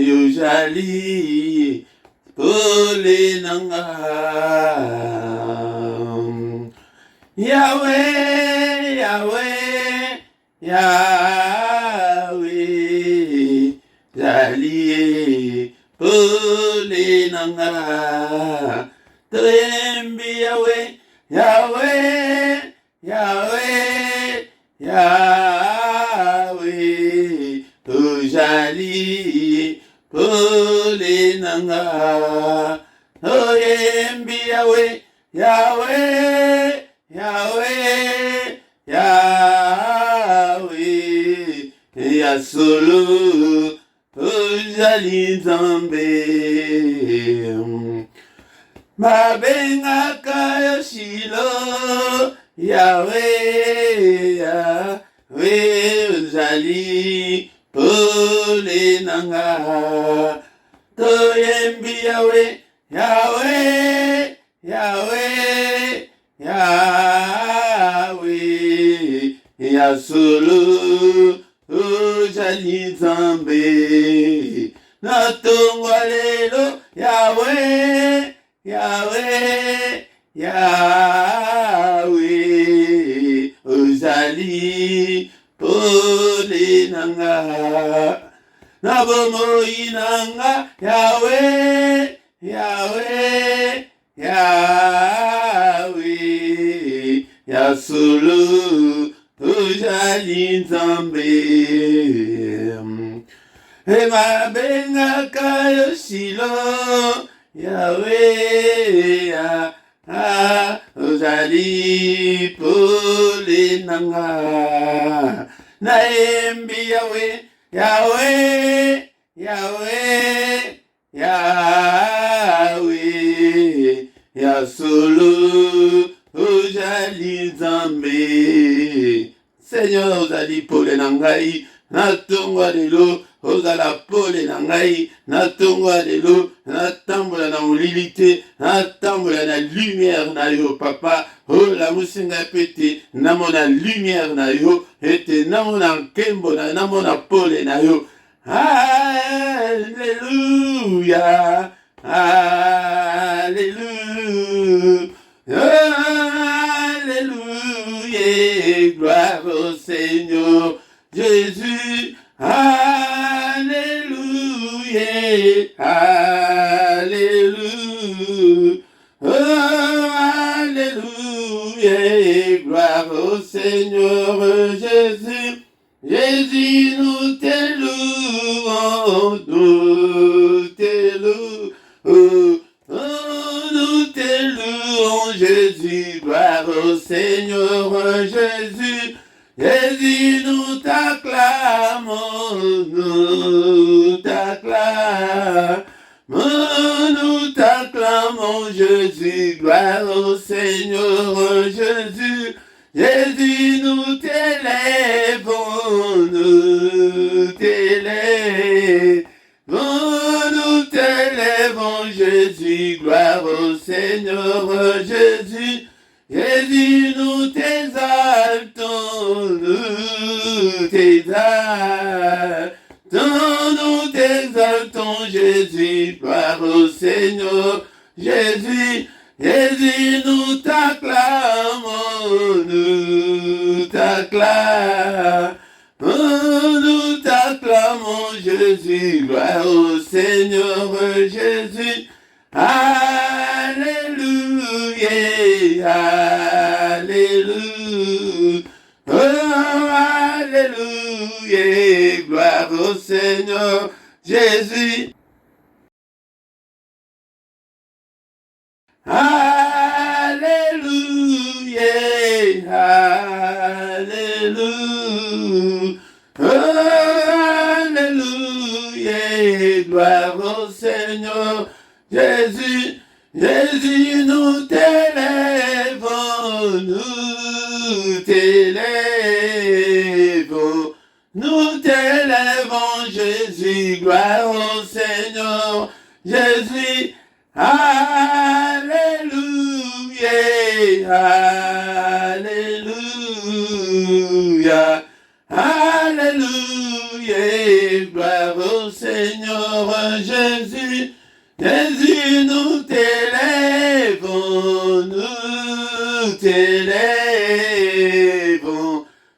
yojali pole nanga. Yahweh, Yahweh, Yahweh, jali pole nanga. Trembi Yahweh, Yahweh, Yahweh, Yahweh, ojali pole nanga. Oyembi Yahweh, Yahweh, Yahweh, Yahweh, Yasolo ojali Nzambe. Mabengaka Yoshilo, Yahweh, Yahweh, ojali pole nanga. Toyembi Yahweh, Yahweh, Yahweh, Yahweh, Yasolo ojali Nzambe. Natongwa lelo, Yahweh, Yahweh, Yahweh, ojali pole nanga. Nabomoi nanga, Yahweh, Yahweh, Yahweh, Yasolo ojali Nzambe. Mabengaka Yoshilo, Yahweh, ojali pole nanga. Naembi Yahweh, Yahweh, Yahweh, Yahweh, Yasolo ojali Nzambe. Seigneur ozali pole nangai, natongwa lelo ozala pole nangai, natongwa lelo natambola na molili te, natambola na lumière na yo papa. La musinga pete namona lumière na yo, ete namona nkembo na namona pole na yo. Alléluia, Alléluia, Alléluia, gloire au Seigneur Jésus. Alléluia, Alléluia, oh, Alléluia, gloire au Seigneur Jésus. Jésus, nous te louons, nous te louons, oh, nous te louons, Jésus, gloire au Seigneur Jésus. Jésus, nous t'acclamons, nous t'acclamons, Jésus, gloire au Seigneur Jésus. Jésus, nous t'élèvons, nous t'élèvons, Jésus, gloire au Seigneur Jésus. Jésus, nous t'exaltons, nous t'exaltons, Jésus, gloire au Seigneur Jésus. Jésus, nous t'acclamons, nous t'acclamons, Jésus, gloire au Seigneur Jésus. Alléluia, Alléluia, oh, Alléluia, gloire au Seigneur Jésus. Alléluia, Alléluia, oh, Alléluia, gloire au Seigneur Jésus. Jésus, nous t'élèvons, nous t'élèvons, Jésus, gloire au Seigneur Jésus. Alléluia, Alléluia, Alléluia, gloire au Seigneur. Seigneur Jésus. Jésus, nous t'élèvons,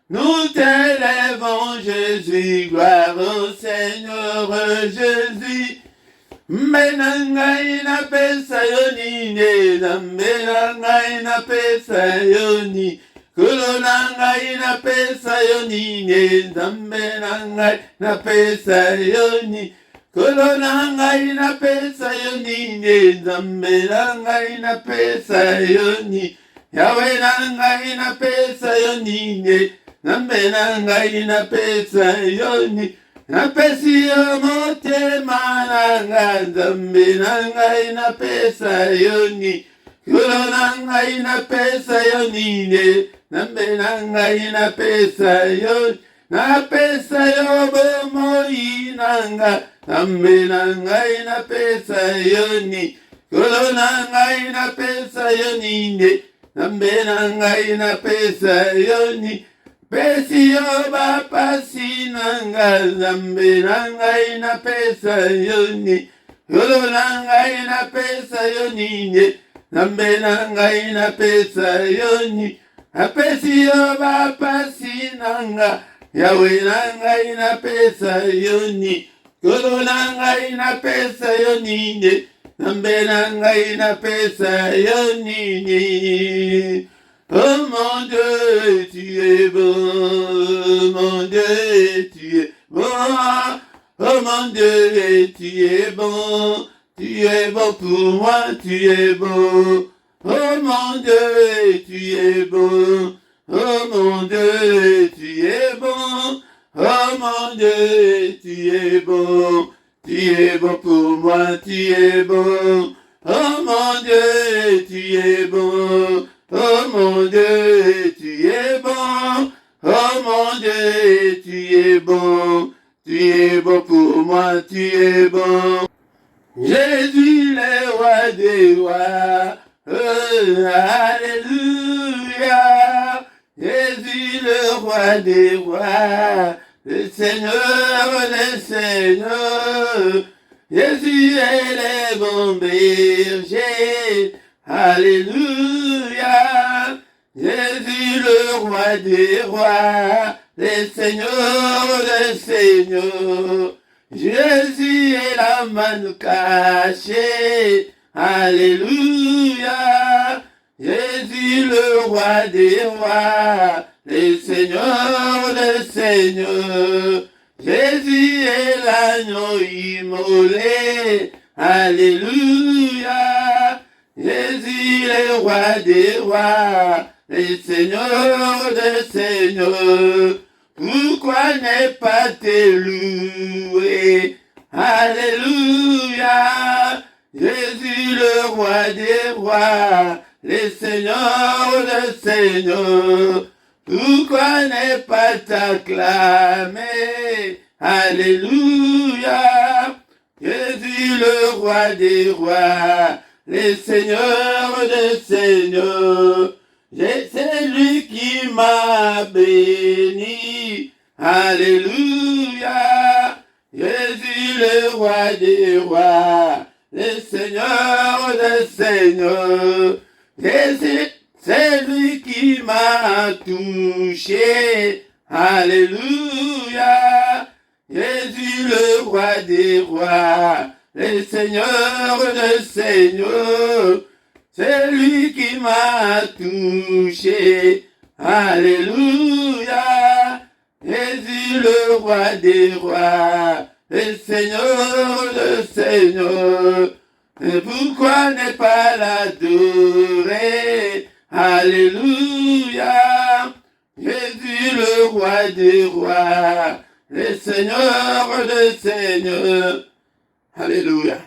nous t'élèvons, Jésus, gloire au Seigneur Jésus. Menangai na pesa yoni ne, menangai na pesa yoni, kulonangai na pesa yoni ne, menangai na pesa yoni, kulonangai na pesa yoni ne, menangai na pesa yoni, Yahweh nangai na pesa yoni ne, menangai na pesa yoni. Napesi yo motema nanga, Nzambe nangai na pesa yoni, kulo nangai na pesa yoni ne, Nzambe nangai na pesa yoni, na pesa yo bomoi nanga, Nzambe nangai na pesa yoni, kulo nangai na pesa yoni ne, Nzambe nangai na pesa yoni. Pesi yo bapasi nanga, Nzambe nangai na pesa yoni, Yolo nangai na pesa yoni ne, Nzambe nangai na pesa yoni. Pesi yo bapasi nanga, Yahweh nangai na pesa yoni, Yolo nangai na pesa yoni ne, Nzambe nangai na pesa yoni. Oh mon Dieu, tu es bon, mon Dieu, tu es bon. Oh mon Dieu, tu es bon pour moi, tu es bon. Oh mon Dieu, tu es bon. Oh mon Dieu, tu es bon. Oh mon Dieu, tu es bon. Tu es bon pour moi, tu es bon. Oh mon Dieu, tu es bon. Oh mon Dieu, tu es bon. Oh mon Dieu, tu es bon. Tu es bon pour moi, tu es bon. Jésus le roi des rois. Alléluia. Jésus le roi des rois. Le Seigneur des seigneurs. Jésus est le bon berger. Alléluia, Jésus le roi des rois, le Seigneur des seigneurs. Jésus est la manne cachée. Alléluia, Jésus le roi des rois, le Seigneur des seigneurs. Jésus est l'agneau immolé. Alléluia. Jésus le roi des rois, le Seigneur des seigneurs. Pourquoi ne pas te louer? Alléluia. Jésus le roi des rois, le Seigneur des seigneurs. Pourquoi ne pas t'acclamer? Alléluia. Jésus le roi des rois, le Seigneur des seigneurs. C'est lui qui m'a béni. Alléluia. Jésus le roi des rois, le Seigneur des seigneurs. C'est lui qui m'a touché. Alléluia. Jésus le roi des rois, le Seigneur des seigneurs. C'est lui qui m'a touché. Alléluia. Jésus le roi des rois, le Seigneur des seigneurs. Et pourquoi ne pas l'adorer? Alléluia. Jésus le roi des rois, le Seigneur des seigneurs. Alléluia.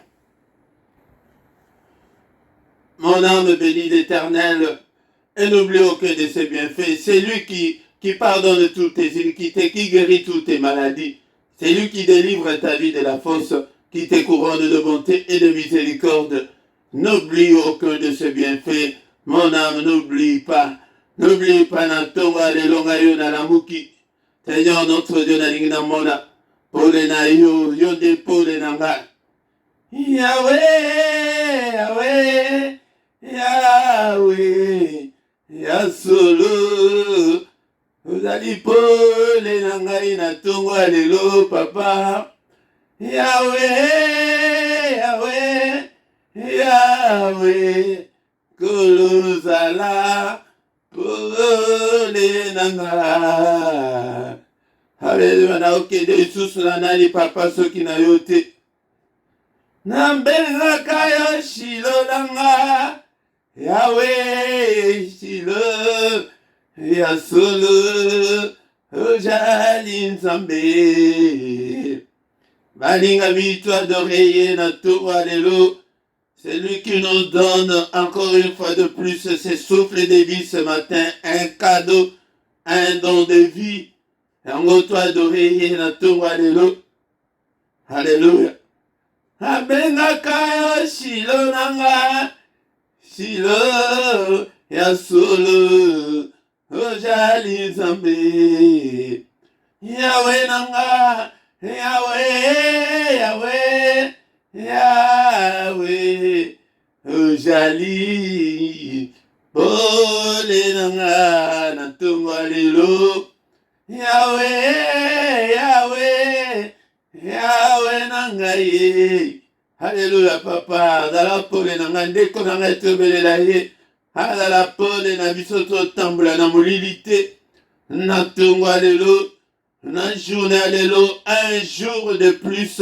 Mon âme bénit l'Éternel et n'oublie aucun de ses bienfaits. C'est lui qui pardonne toutes tes iniquités, qui guérit toutes tes maladies. C'est lui qui délivre ta vie de la fosse, qui te couronne de bonté et de miséricorde. N'oublie aucun de ses bienfaits. Mon âme, n'oublie pas. N'oublie pas Natonga de Longayo Nalamuki. Seigneur notre Dieu, Nalingamona. pole na yo, yo nde pole na nga. Yahweh, Yahweh, Yahweh, ya solo. Ozali pole na ngai na tongo ya lelo papa. Yahweh, Yahweh, Yahweh, kolozala pole na nga. Haleluya, na okende lisusu na nani papa soki na yo te. Nambengaka yo Shilo na nga, Yahweh Shilo, ya solo, ozali Nzambe. Balinga bitu adoré ye na tour lelo. C'est lui qui nous donne encore une fois de plus ce souffle de vie ce matin, un cadeau, un don de vie. Yango to adoré ye na tour lelo. Alléluia. Abengaka yo Shilo na nga, Shilo ya solo, ozali Nzambe. Yahweh na nga, Yahweh, Yahweh, Yahweh, ozali pole na nga na tongo lelo. Yahweh, Yahweh, Yahweh na ngai. Haleluya papa, azala pole na nga ndeko na ngai tobelela ye. Azala pole na biso totambola na molili te. Na tongo lelo, na journée lelo, un jour de plus.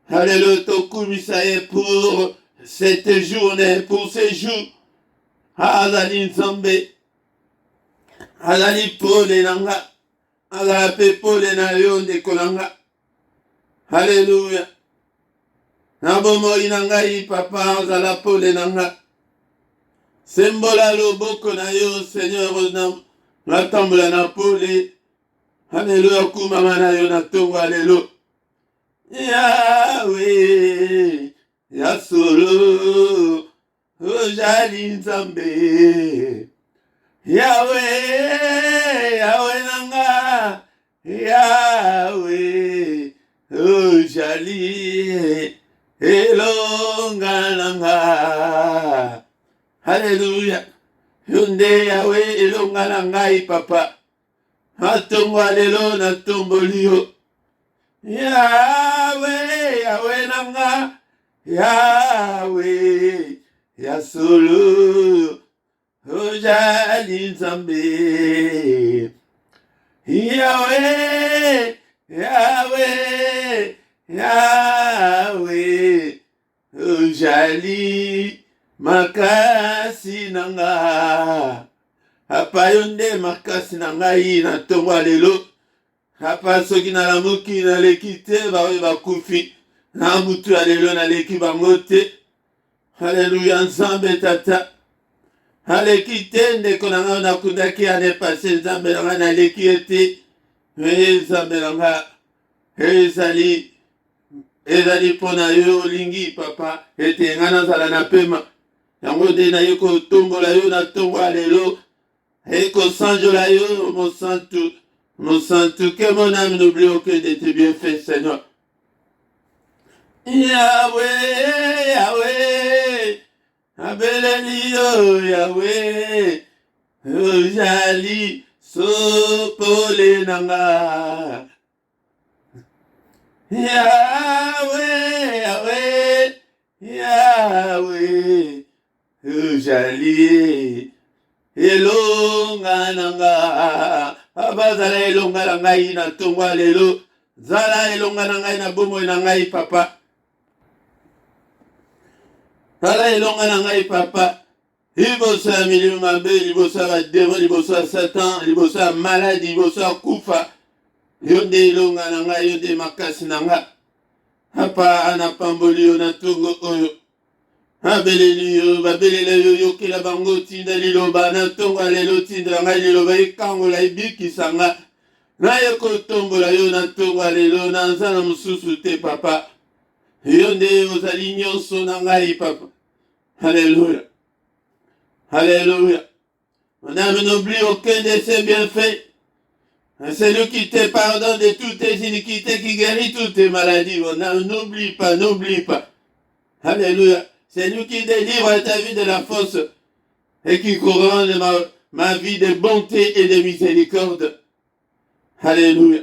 Haleluya tokumisa ye pour cette journée, pour ce jour. Azali Nzambe, azali pole na nga, azala pe pole na yo ndeko na nga. Alléluia. Na bomoi na ngai papa ozala pole na nga. Sembola loboko na yo Seigneur na tambola na pole. Alléluia kumama na yo na tongo lelo. Yahweh, ya solo, ozali Nzambe. Yahweh, Yahweh na nga, Yahweh, ozali elonga na nga. Haleluya. Yonde Yahweh elonga na ngai papa. Matongo lelo na tomboli yo. Yahweh, Yahweh na nga, Yahweh, ya solo, ozali Nzambe. Yahweh, Yahweh, Yahweh, ozali makasi na nga. Apa yo nde makasi na ngai na tongo lelo. Apa soki nalamuki naleki te baoyo bakufi. Na mutu ya lelo naleki bango te. Haleluya Nzambe tata. Aleki te ndeko na nga nakundaki ane pase Nzambe na nga naleki ete. Nzambe na nga ezali mpona yo olingi papa ete nga nazala na pema. Yango nde naye kotombola yo na tongo ya lelo. Ekosanjola yo mon santu. Mon santu, que mon âme n'oublie aucun de tes bienfaits, Seigneur. Yahweh, Yahweh, abeleli yo, Yahweh, ozali sopole nanga. Yahweh, Yahweh, Yahweh, ozali elonga nanga. Abazala elonga na ngai na tongo lelo. Zala elonga na ngai na bomoi na ngai papa. Zala elonga na ngai papa. Liboso ya milimo mabe, liboso ya bademo, liboso ya Satan, liboso ya maladi, liboso ya kufa. Yo nde elonga na ngai, yo nde makasi na nga. Papa anapamboli yo na tongo oyo. Abeleli yo, babelele yo yokela bango tinda liloba na tongo lelo tinda ngai liloba ekangola ebikisa nga. Naye kotombola yo na tongo lelo na nzana mosusu te papa. Yo nde ozali nyonso na ngai papa. Alléluia. Alléluia. Mon âme n'oublie aucun de ses bienfaits. C'est lui qui te pardonne de toutes tes iniquités, qui guérit toutes tes maladies. N'oublie pas, n'oublie pas. Alléluia. C'est lui qui délivre ta vie de la fosse et qui couronne ma vie de bonté et de miséricorde. Alléluia.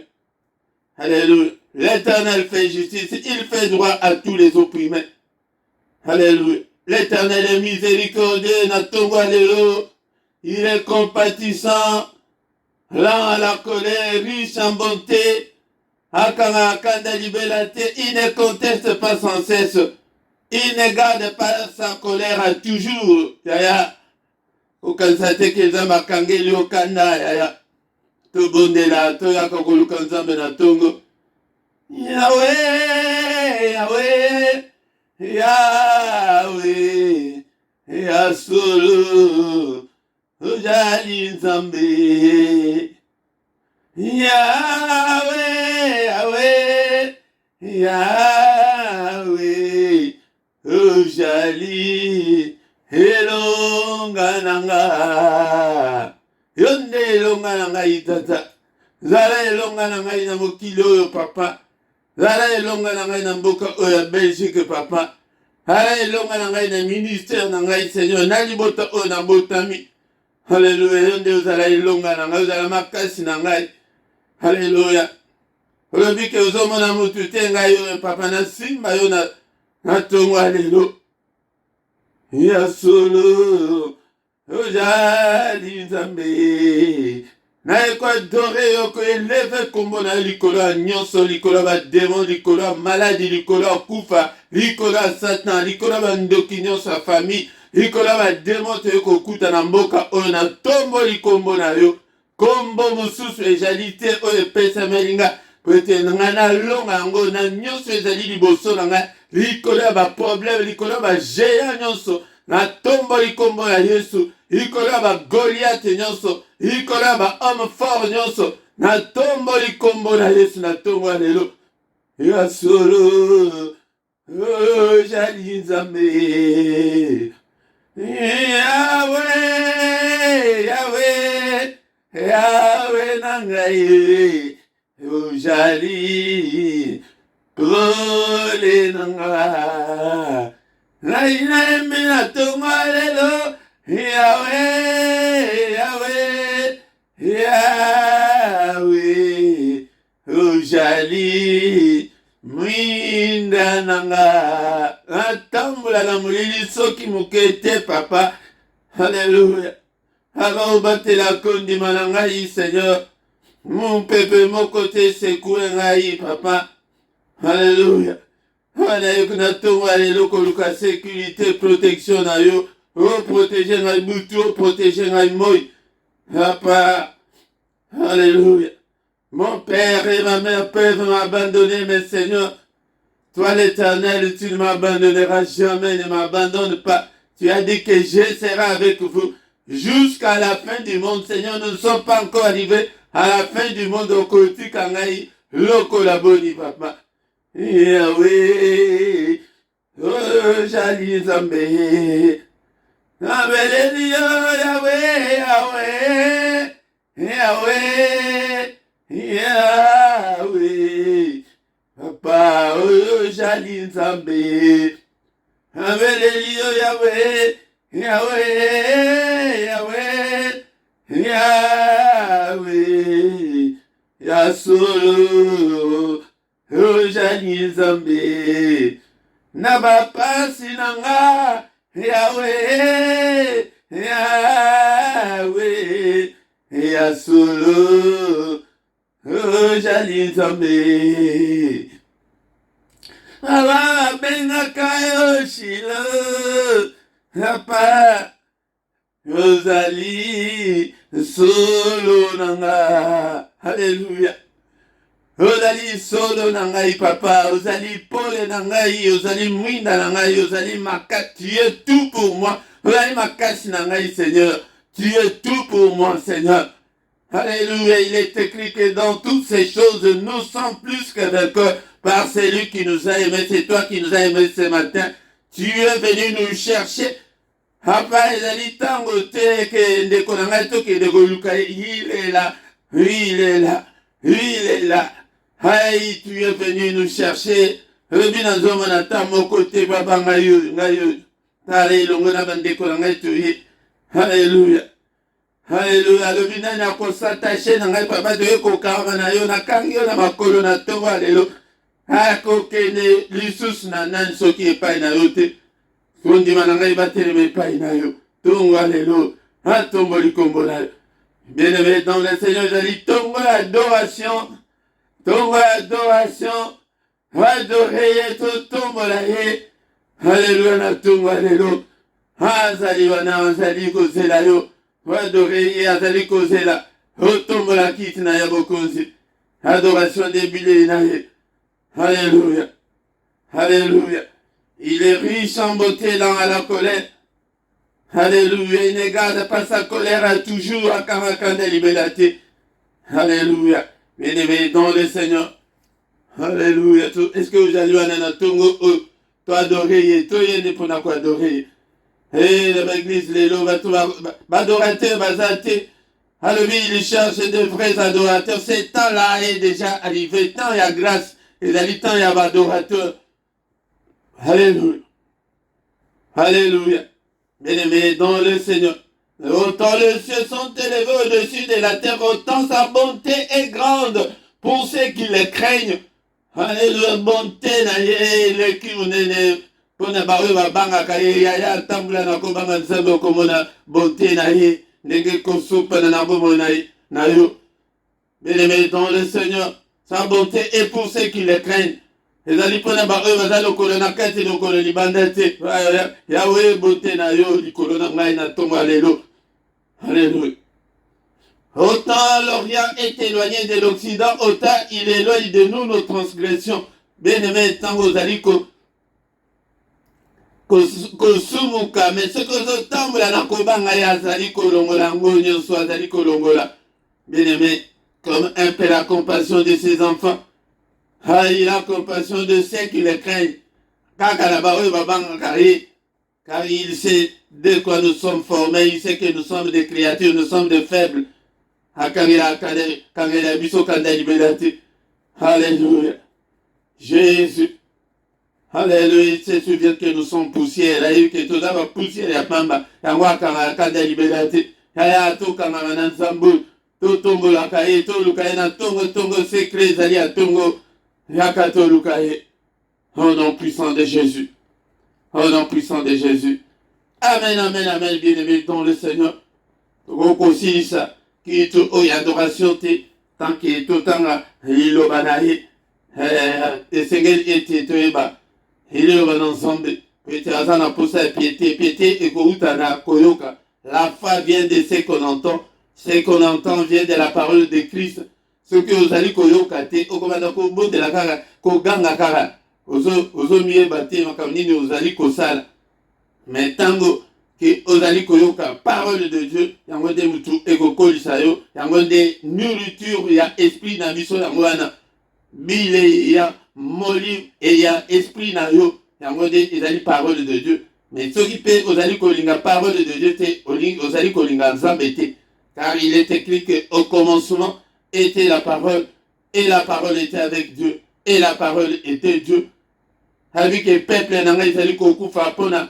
Alléluia. L'Éternel fait justice, il fait droit à tous les opprimés. Alléluia. L'Éternel est miséricordieux, alléluia. Il est compatissant, lent à la colère, riche en bonté, il ne conteste pas sans cesse. Il ne garde pas sa colère à toujours. Yaya. Ukansate keza makangeli okanda yaya. To bondela to yakakoluka nzambe na tongo. Yahweh, Yahweh, Yahweh, Yasulu, ujali nzambe. Yahweh, Yahweh, Yahweh, ujali elonga nanga. Yonde elonga nanga itata. Zara elonga nanga ina mokili oyo papa. Zara elonga nanga ina mboka oyo Belgique papa. Zara elonga nanga ina ministère nanga Seigneur. Nali bota oyo na botami. Alléluia. Yonde ozala elonga nanga. Ozala makasi nanga. Alléluia. Olobi ke ozomona mutu te ngai oyo papa na simba yo na tongo alléluia. Yasulu ojali nzambe na ekwadore yoko eleve kombo na likolo ya nyonso, likolo ya bademon, likolo ya maladi, likolo ya kufa, likolo ya satan, likolo ya bandoki nyonso ya famille, likolo ya bademon toyo kokuta na mboka oyo na tombo likombo na yo. Kombo mosusu ezali te oyo epesameli nga po ete nga nalonga yango na nyonso ezali liboso na nga, likolo ya baproblème, likolo ya bagéant nyonso na tombo likombo ya Yesu, likolo ya bagoliate nyonso, likolo ya bahomme fort nyonso na tombo likombo na Yesu, na tombo ya lelo. Yasolo ojali nzambe. Yahweh, Yahweh, Yahweh nangai, ojali kole nanga. Naina emina tonga lelo, Yahweh, Yahweh, Yahweh, ojali mwinda nanga. Natambula na mulili soki mukete papa. Alléluia. Abaobatela kondima na ngai Seigneur. Mon pepe moko te sekue ngai papa. Alléluia. Wana yekuna tonga lelo koluka sécurité, protection na yo. Oh, protéger ngai butu, oh, protéger ngai moi. Papa. Alléluia. Mon père et ma mère peuvent m'abandonner, mais Seigneur, toi l'Éternel, tu ne m'abandonneras jamais, ne m'abandonne pas. Tu as dit que je serai avec vous jusqu'à la fin du monde. Seigneur, nous ne sommes pas encore arrivés à la fin du monde au côté kangai, loko la boni papa. Yahweh, oh jali zambe. Yahweh, Yahweh, Yahweh, Yahweh. Papa, oh jali nzambe. Amelelio Yahweh, Yahweh, Yahweh, Yahweh. Yasolo, oh jali nzambe. Nabapasi nanga, Yahweh, Yahweh. Yasolo, oh jali nzambe. Aba bengaka yo Shilo, papa, ozali solo nanga. Alléluia. Ozali solo nangai papa, ozali pole nangai, ozali mwinda nangai, ozali makasi. Tu es tout pour moi. Ozali makasi nangai Seigneur. Tu es tout pour moi Seigneur. Alléluia, il est écrit que dans toutes ces choses, nous sommes plus que vainqueurs par celui qui nous a aimés. C'est toi qui nous as aimés ce matin. Tu es venu nous chercher. Papa, il est là. Il est là. Oui, il est là. il est là. Aïe, tu es venu nous chercher. Rebi na zoma na ta moko te baba ngayo. Tare longo na bandeko na ngai tuye. Alléluia. Alléluia. Rebi na na ko s'attacher na ngai papa de ko kama na yo na kangi yo na makolo na tongo alelo. Ako kene lisus na nan soki epai na yo te. Kondima na ngai batelema epai na yo. Tongo alelo. Atombo likombo na yo. Bien-aimé dans le Seigneur, je dis tongo adoration. Tongo adoration. Adorer to tongo la ye. Alléluia na tongo alelo. Azali wana azali kozela yo. Adorer azali kozela. Otombo la kiti na ya bokonzi. Adoration débile na ye. Alléluia. Alléluia. Il est riche en beauté dans la colère. Alléluia. Il ne garde pas sa colère à toujours à Kamakanda Libélaté. Alléluia. Bien-aimé dans le Seigneur. Alléluia. Est-ce que vous allez à Tongo, toi adorer, toi y pour quoi adorer. Et l'église, les lots, adorateur, bazate. Alléluia, il cherche de vrais adorateurs. Ce temps-là est déjà arrivé. Tant il y a grâce. Et dans le temps, il y a adorateur. Alléluia. Alléluia. Bien-aimé dans le Seigneur. Autant les cieux sont élevés au-dessus de la terre, autant sa bonté est grande pour ceux qui le craignent. Alléluia, bonté na ye, le kimunene, pona bawe babanga kaye, ya tambula na kobanga nzambe okomona bonté na ye, nenge kosupa na nabomo na yo. Bien-aimé dans le Seigneur, sa bonté est pour ceux qui le craignent. Ezali pona bawe bazali okolo na kati lokolo libanda te. Yawe bonté na yo, likolo na ngai na tongo alelo. Alléluia. Autant l'Orient est éloigné de l'Occident, autant il éloigne de nous nos transgressions. Bien-aimé, tant vous allez kosumuka, mais ce que vous tambola na kobanga ya zali kolongola ngonyo so zali kolongola. Bien-aimé, comme un père a compassion de ses enfants, il a compassion de ceux qui le craignent. Car il sait de quoi nous sommes formés, il sait que nous sommes des créatures, nous sommes des faibles. Alléluia. Jésus. Alléluia. Il se souvient que nous sommes poussière. Il y a tout d'abord poussière. Il y a pamba. Il y a kanda libérate. Il y a tout kama nanzambu. Tout tongo la kaye. Tout lukaye na tongo secret. Zali a tongo. Yakato lukaye. Au nom puissant de Jésus. Au nom puissant de Jésus. Amen, amen, amen. Bien-aimé dans le Seigneur. Aussi ça. Qui est tout adoration tant que tout temps il le banaye et sengel était toeba il le ban ensemble peut-être azana posa piété et koutana koyoka. La foi vient de ce qu'on entend vient de la parole de Christ. Ce que vous allez koyoka te okomanda ko bo de la kara ko ganga kara ozo mié bâti makamini vous allez kosala mais tango que ozali koyoka parole de Dieu yango de mutu ekokolisa yo yango de nourriture ya esprit na biso yango wana bile ya moli et ya esprit na yo yango de ezali parole de Dieu. Mais soki pe ozali kolinga parole de Dieu te ozali kolinga nzambe te, car il est écrit que au commencement était la parole et la parole était avec Dieu et la parole était Dieu. Avec le peuple nanga ezali kokufa pona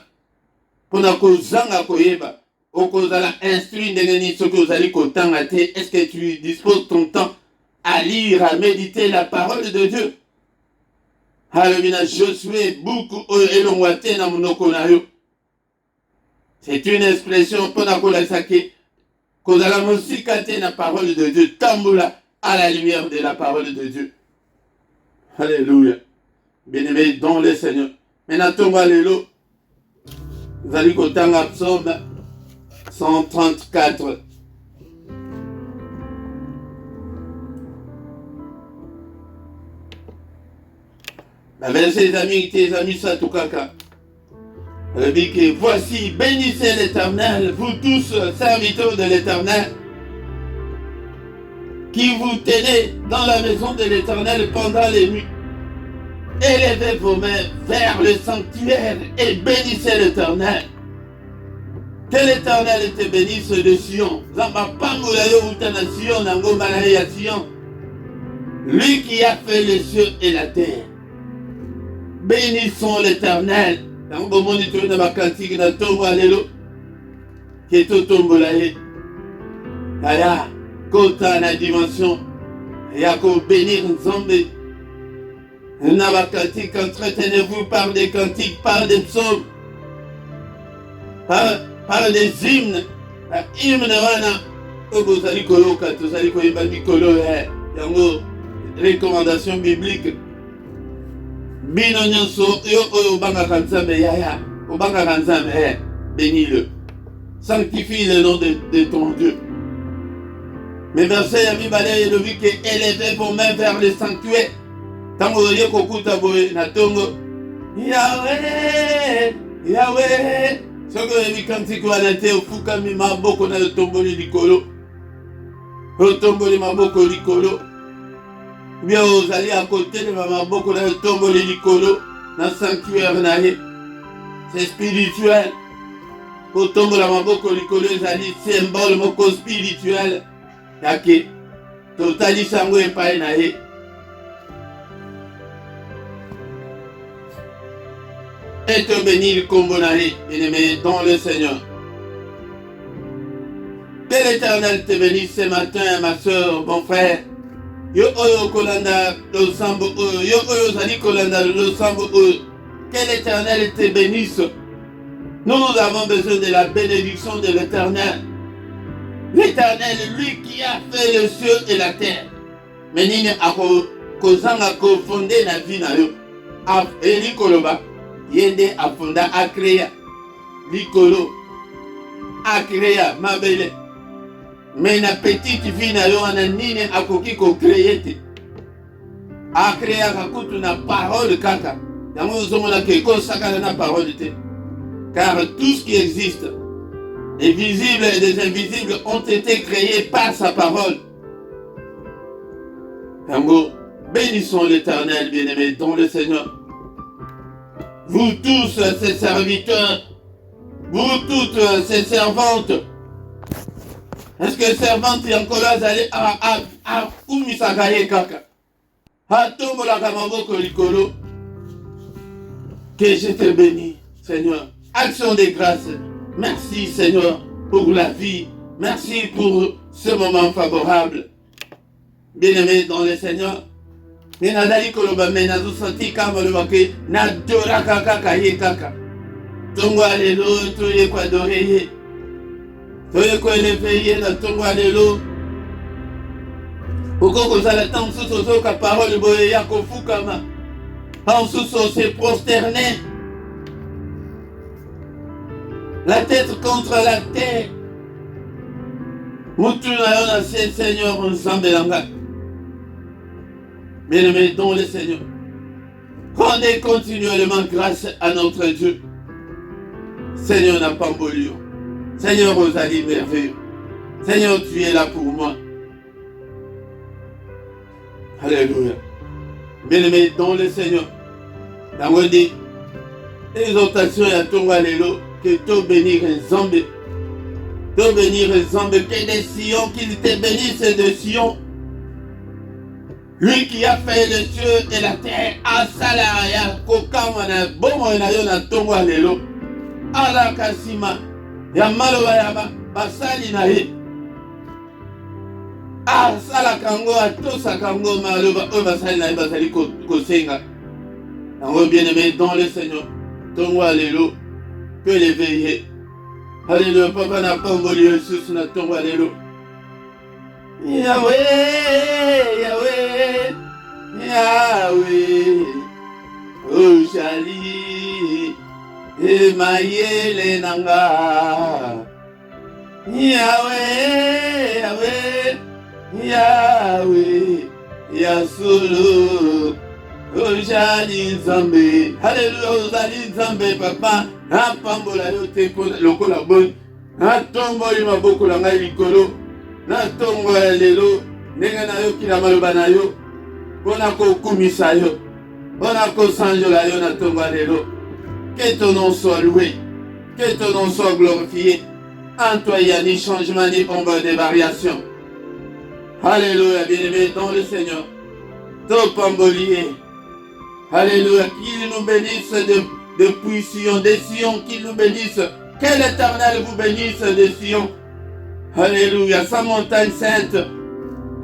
kozanga koyeba okozala instruit ndenge nini soki ozali kotanga te. Est-ce que tu disposes ton temps à lire, à méditer la parole de Dieu? Alléluia. Josué beaucoup elongwa te na monoko na yo. C'est une expression pona kolakisa ke kozala mosika te na parole de Dieu. Tambola à la lumière de la parole de Dieu. Alléluia. Bien-aimé dans le Seigneur. Maintenant tomba lelo. Vous allez kotanga psaume 134. La verset tes amis Satukaka. Elle dit que voici, bénissez l'Éternel, vous tous serviteurs de l'Éternel, qui vous tenez dans la maison de l'Éternel pendant les nuits. Élevez vos mains vers le sanctuaire et bénissez l'Éternel. Que l'Éternel te bénisse de Sion. Zamba pango ya yo utana Sion, nango malaye ya Sion. lui qui a fait les cieux et la terre. Bénissons l'Éternel. Dans le moment où tu es dans la cantique, dans ton alléluia, qui est tout tombola. Aya, kota na dimension, ya ko bénir Nzambe. Dans la cantique, entretenez-vous par des cantiques, par des psaumes, par des hymnes. Hymne wana, vous allez koloka, vous allez koyeba mikolo, yango recommandation biblique. Bino nyonso yo oyo obangaka Nzambe yaya, obangaka Nzambe, bénis-le. Sanctifie le nom de ton Dieu. Mais verset ya mibale elobi ke élevez vos mains vers le sanctuaire. Tango oye kokuta boye na tongo. Yahweh, Yahweh. Soko oyebi kantiki wana te ofukami maboko na otomboli likolo. Otomboli maboko likolo. Bien ozali à côté de maboko na otomboli likolo na sanctuaire na ye. C'est spirituel. Otombola maboko likolo ezali symbole moko spirituel. Yake totali sango epai na ye. Et te bénir comme bon année, bien-aimé dans le Seigneur. Que l'Éternel te bénisse ce matin, ma soeur, mon frère. Yo oyo kolanda lo sambo oyo, yo oyo zali kolanda lo sambo oyo. Que l'Éternel te bénisse. Nous avons besoin de la bénédiction de l'Éternel. L'Éternel, lui qui a fait le ciel et la terre. Mais nini ako kozanga ko fondé na vie na yo. Eli koloba. Yende afunda akrea likolo akrea mabele mais na petite fille na yo ana nini akoki ko créer te akrea kakutu na parole kaka yango ozomona ke kosaka na parole te car tout ce qui existe les visibles et les invisibles ont été créés par sa parole. Yango bénissons l'Éternel, bien-aimé dans le Seigneur. Vous tous ces serviteurs, vous toutes ces servantes, est-ce que servante y encore là allez à umisakaye kaka atombola kamaboko likolo que je te bénis Seigneur. Action de grâce. Merci Seigneur pour la vie. Merci pour ce moment favorable. Bien-aimé dans le Seigneur. Mais nadali koloba mais nazo senti kama le bake na dora kaka ye kaka. Tongo alelo to ye kwa doreye. To ye kwa leveiller na tongo alelo. Oko ko sala tant sous ka parole boye ya ko fukama. En sous se prosterner. La tête contre la terre. Mutu na yona Seigneur ensemble langa. Bien-aimés dans le Seigneur, rendez continuellement grâce à notre Dieu. Seigneur n'a pas oublié. Seigneur, Rosalie merveilleux. Seigneur, tu es là pour moi. Alléluia. Bien-aimés dans le Seigneur, la dit, exhortation à ton alléluia, que tu bénir Nzambe. Tu bénir Nzambe, que des Sion, qu'il te bénisse de Sion. Lui qui a fait le ciel et la terre, Asalaya, Kokamana, Bomoina Yona Tongo Alelo, Ala Kasima, Yamaloba Yaba, Basali Nae, Asala Kango, Atosa Kango, Maloba, Basali Nae, Basali Kosenga. En bien-aimé dans le Seigneur, Tongo Alelo, que l'éveiller. Alléluia, Papa n'a pas envolé sous na Tongo Alelo. Yahweh, Yahweh, Yahweh, Oshali, Emayele Nanga. Yahweh, Yahweh, Yahweh, Yasulu, Oshali Nzambe. Alléluia, Oshali Nzambe, Papa. Napambola yote lokola bon. Natomboli maboko na ngai likolo. Na tongo ya lelo ndenge nayoki na maloba na yo mpona kokumisa yo mpona kosanjola yo na tongo ya lelo. Que ton nom soit loué, que ton nom soit glorifié. En toi il n'y a ni changement ni ombre de variation. Alléluia, bien-aimé dans le Seigneur. Topambolier. Alléluia. Qu'il nous bénisse depuis Sion, des Sion, qu'il nous bénisse. Que l'Éternel vous bénisse des Sion. Alléluia. Sa montagne sainte.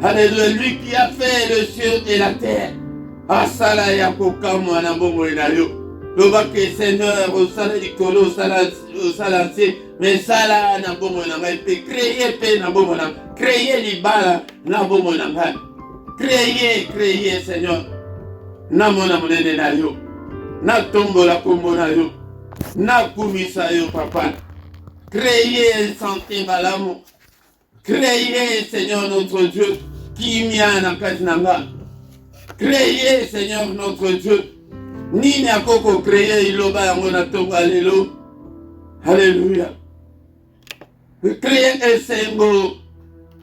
Alléluia. Lui qui a fait le ciel et la terre. Asala ya kokamo na bongo na yo. Lobake Seigneur, au sala likolo, au sala nse, mais sala na bongo na ngai pe créer pe na bongo na créer libala na bongo na ngai. Créer Seigneur. Na mona monene na yo. Na tombola kombo na yo. Na kumisa yo papa. Créer santé malamu. Créer Seigneur notre Dieu qui mia na kati na ngai. Créer Seigneur notre Dieu. Nini akoko créer iloba yango na tonga lelo. Alléluia. Créer esengo.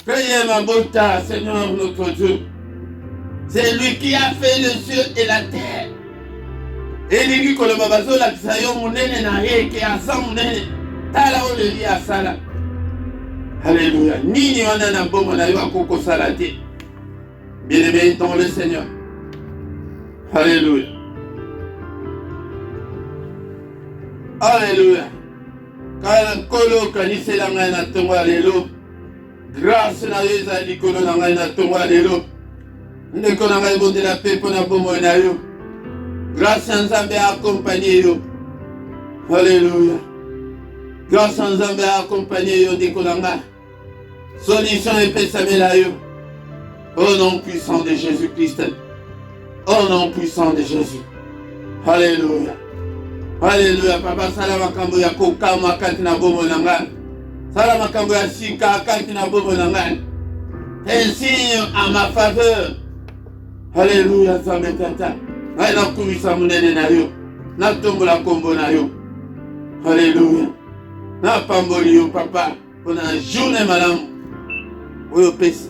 Créer mabota Seigneur notre Dieu. C'est lui qui a fait le ciel et la terre. Et lui qui a fait la terre. Alléluia. Nini wana na bomo na yo akoko salate. Bien-aimé dans le Seigneur. Alléluia. Alléluia. Kala kolo kanisela ngai na tongo lelo. Grâce na yo ezali kolo na ngai na tongo lelo. Ndeko na ngai bondela pepo na bomo na yo. Grâce à Nzambe accompagné yo. Alléluia. Grâce à Nzambe accompagné yo ndeko na ngai. Solution epesamela yo. Au nom puissant de Jésus-Christ. Au nom puissant de Jésus. Alléluia. Alléluia. Papa sala makambo ya kokama kati na bomo na ngai. Sala makambo ya sika kati na bomo na ngai. Un signe à ma faveur. Alléluia. Nzambe tata. Ngai na kumisa munene na yo. Na tombola kombo na yo. Alléluia. Na pamboli yo papa. Pour une journée malamu. Oyo pesi.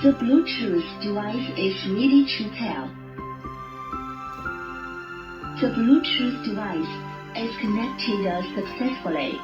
The Bluetooth device is ready to pair. The Bluetooth device is connected successfully.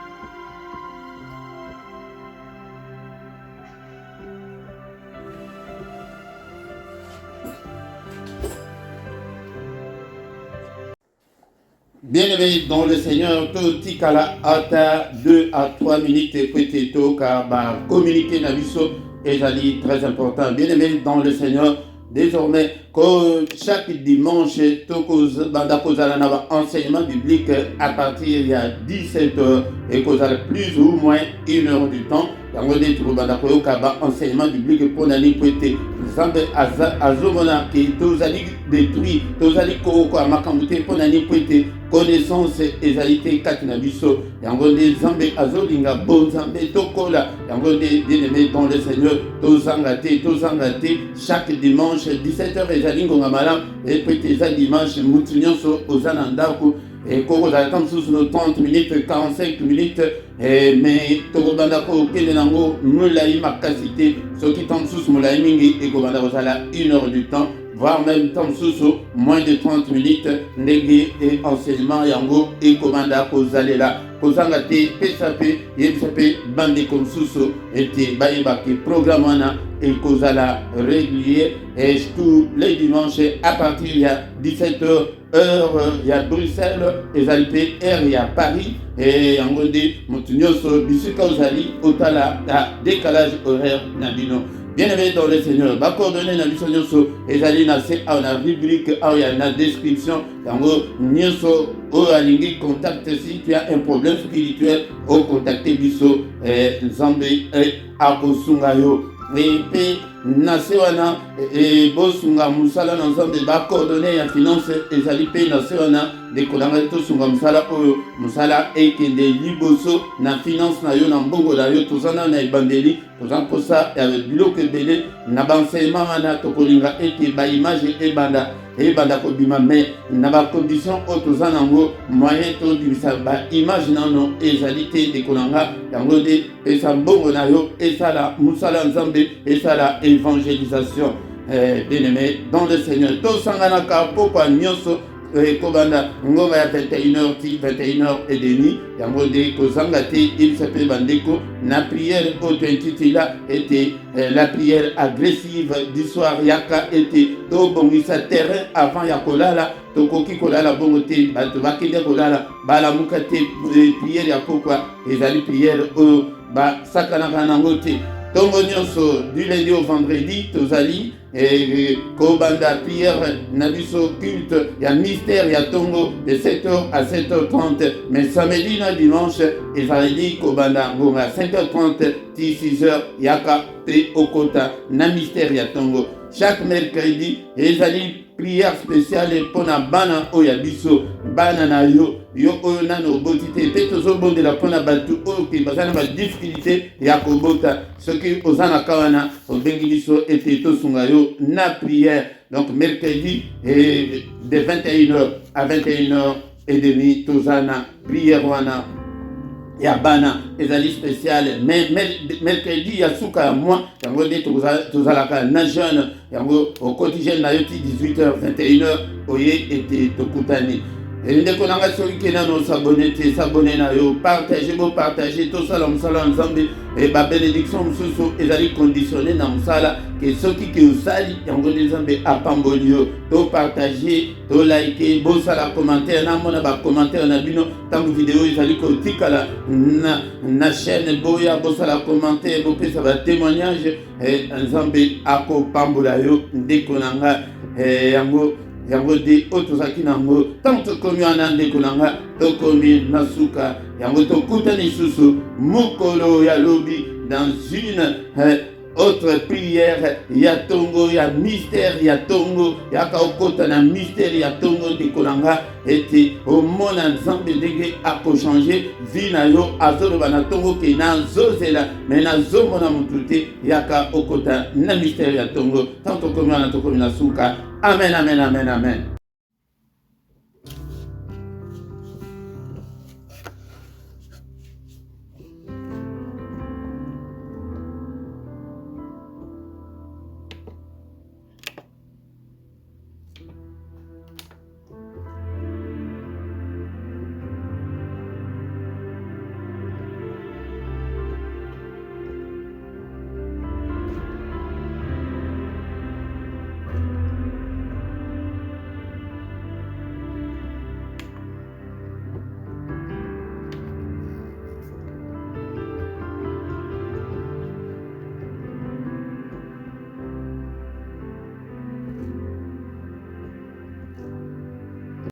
Bien-aimé dans le Seigneur, Totikala Ata 2 à 3 minutes peut-être car communiquer na biso est très important. Bien-aimé dans le Seigneur, désormais, chaque dimanche, enseignement biblique à partir de 17h et plus ou moins 1 heure du temps. Enseignement biblique pour l'année prêtée. Zambe azomona ki tozali détruit, tozali koko amakamute pour l'année prêtée. Connaissance ezalité kati na biso. Yango de Zambe azolinga bon Zambe tokola. Yango de bien-aimé dans le Seigneur, tozangate chaque dimanche 17h ezalingo ngamala et prêtez à dimanche mutunyoso ozanandaku. Et koko zatam sous nos 30 minutes, 45 minutes, mais tokobanda ko kende nango mulai makasite, ce qui tombe sous mulai mingi et kobanda kozala 1 heure du temps, voire même tombe sous moins de 30 minutes, negi et enseignement yango et kobanda kozalela. Kozanga te pesape yesape bande comme sous et te baïba ki programme wana et kozala régulier et tous les dimanches à partir de 17h heure il y a Bruxelles et Zalipé heure il y a Paris et en gros Montunyoso bisika ozali otala à décalage horaire nabino. Bien-aimé dans le Seigneur, ma coordonnée na biso nyonso ezali na se a na rubrique a ya na description yango nyonso o alingi contact si tu as un problème spirituel au contacter biso Nzambe akosunga yo. Et puis nase wana bosunga musala na Nzambe ba coordonnée ya finance ezali pe nase wana de kolanga to sunga musala oyo musala ekende liboso na finance na yo na mbongo na yo tozana na ebandeli tozana posa ya biloko ebele na banselement wana tokolinga ete ba image ebanda kobima mais na ba condition oyo tozana ngo moyen to dibisa ba image nano ezali te de kolanga yango de esa mbongo na yo esala musala Nzambe esala évangélisation. Bien-aimé dans le Seigneur, to sangana ka pokwa nyonso kobanda ngoma ya 21h ti 21h30 yango nde kozanga te il s'appelle bandeko na prière oyo intitula était la prière agressive du soir yaka ete tobongisa terrain avant ya kolala tokoki kolala bongo te bato bakende kolala balamuka te prière ya pokwa ezali prière oyo basakanaka nango te tongo nyonso du lundi au vendredi tozali kobanda prière na biso culte ya mystère ya tongo de 7h à 7h30 mais samedi na dimanche ezali kobanda ngonga 5h30 ti 6h yaka pe okota na mystère ya tongo chaque mercredi ezali prière spéciale mpona bana oyo ya biso bana na yo oyo nano oboti te mpe tozobondela mpona bato oyo mpe baza na badifficulté ya kobota soki oza na ka wana obengi biso ete tosunga yo na prière donc mercredi de 21h à 21h30 toza na prière wana ya bana ezali spécial mais mercredi ya suka ya moi yango nde tozalaka na jeune yango okoti jeune na yo ti 18h 21h oye ete tokutani ndeko nanga soki ke nano sabone te sabone na yo partage tosala mosala nzambe babénédiction mosusu ezali conditionné na mosala ke soki ke osali yango nde nzambe apamboli yo topartage tolike bosala commentaire namona bacommentaire na bino ntango video ezali kotikala na chaîne boya bosala commentaire bopesa batémoignage nzambe akopambola yo ndeko nanga yango de oyo tozalaki nango ntango tokomi wana ndeko nanga tokomi na suka yango tokutani lisusu mokolo ya lobi dans une autre prière ya tongo ya mystère ya tongo yaka okota na mystère ya tongo ndeko nanga ete omona nzambe ndenge akochange vi na yo azoloba na tongo ke nazozela me nazomona motu te yaka okota na mystère ya tongo ntango tokomi wana tokomi na suka amen amen amen amen